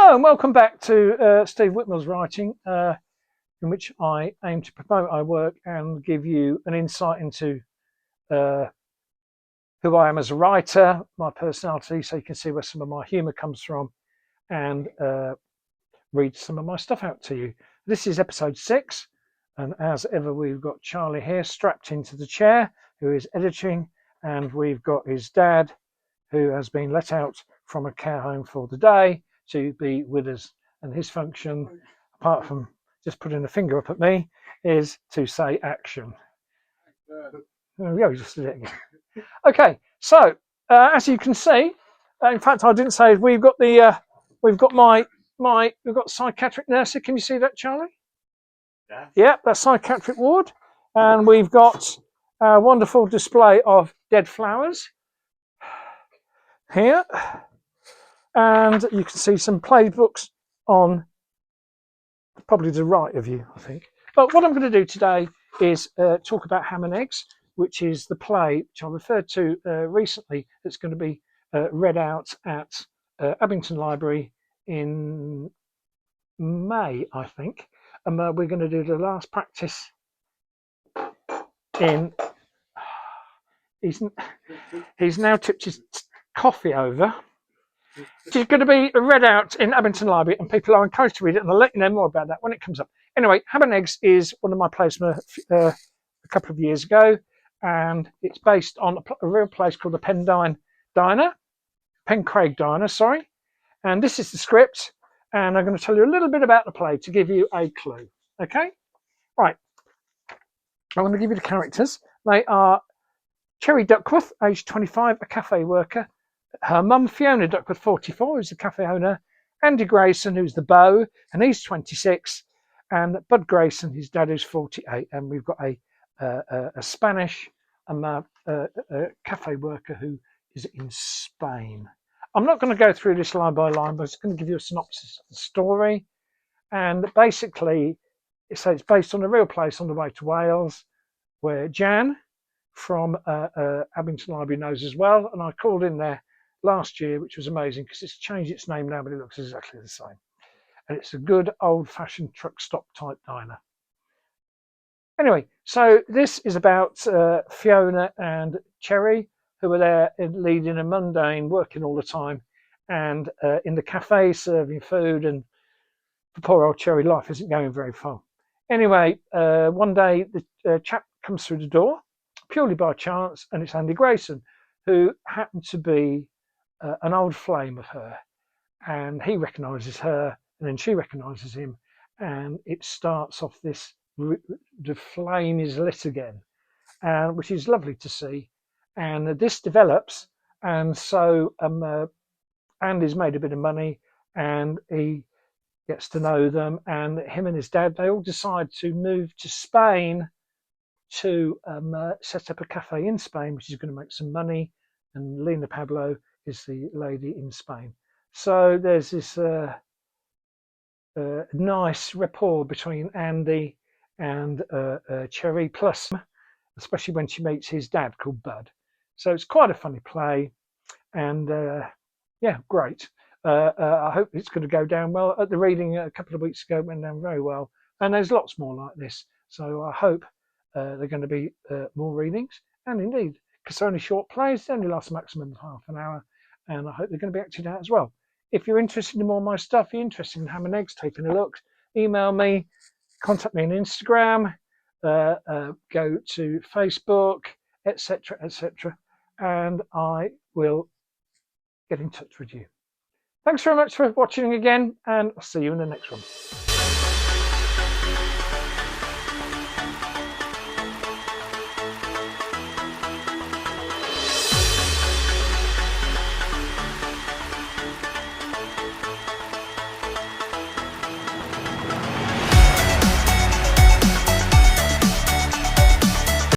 Hello and welcome back to Steve Whitmell's writing, in which I aim to promote my work and give you an insight into who I am as a writer, my personality, so you can see where some of my humour comes from, and read some of my stuff out to you. This is episode 6, and as ever we've got Charlie here strapped into the chair, who is editing, and we've got his dad, who has been let out from a care home for the day to be with us, and his function, apart from just putting a finger up at me, is to say action. There we go, just did it again. Okay, so as you can see, in fact I didn't say we've got the we've got psychiatric nurse. Can you see that, Charlie? Yeah, that's psychiatric ward, and we've got a wonderful display of dead flowers here, and you can see some playbooks on probably to the right of you, I think. But what I'm going to do today is talk about Ham and Eggs, which is the play which I referred to recently. That's going to be read out at Abington Library in May, I think, and we're going to do the last practice in. He's now tipped his coffee over. It's going to be read out in Abington Library, and people are encouraged to read it, and I'll let you know more about that when it comes up. Anyway, Ham and Eggs is one of my plays from a couple of years ago, and it's based on a real place called the Penline Diner, Pencraig Diner, sorry. And this is the script, and I'm going to tell you a little bit about the play to give you a clue. Okay? Right. I'm going to give you the characters. They are Cherry Duckworth, aged 25, a cafe worker. Her mum, Fiona Duckworth, 44, who's the cafe owner. Andy Grayson, who's the beau, and he's 26. And Bud Grayson, his dad, is 48. And we've got a Spanish cafe worker who is in Spain. I'm not going to go through this line by line, but I'm just going to give you a synopsis of the story. And basically, it's based on a real place on the way to Wales, where Jan from Abington Library knows as well. And I called in there last year, which was amazing because it's changed its name now, but it looks exactly the same. And it's a good old-fashioned truck stop type diner. Anyway, so this is about Fiona and Cherry, who are there leading a mundane, working all the time, and in the cafe serving food, and the poor old Cherry life isn't going very far. Anyway, one day the chap comes through the door, purely by chance, and it's Andy Grayson, who happened to be an old flame of her, and he recognises her, and then she recognises him, and it starts off this, the flame is lit again, which is lovely to see, and this develops, and so Andy's made a bit of money, and he gets to know them, and him and his dad, they all decide to move to Spain to set up a cafe in Spain, which is going to make some money, and Lena Pablo is the lady in Spain. So there's this nice rapport between Andy and Cherry, plus especially when she meets his dad called Bud. So it's quite a funny play, and yeah, great. I hope it's going to go down well. At the reading a couple of weeks ago, it went down very well, and there's lots more like this. So I hope there are going to be more readings, and indeed, because they're only short plays, they only last a maximum of half an hour, and I hope they're going to be acted out as well. If you're interested in more of my stuff, you're interested in Ham and Eggs, taking a look, email me, contact me on Instagram, go to Facebook, etc., etc., and I will get in touch with you. Thanks very much for watching again, and I'll see you in the next one.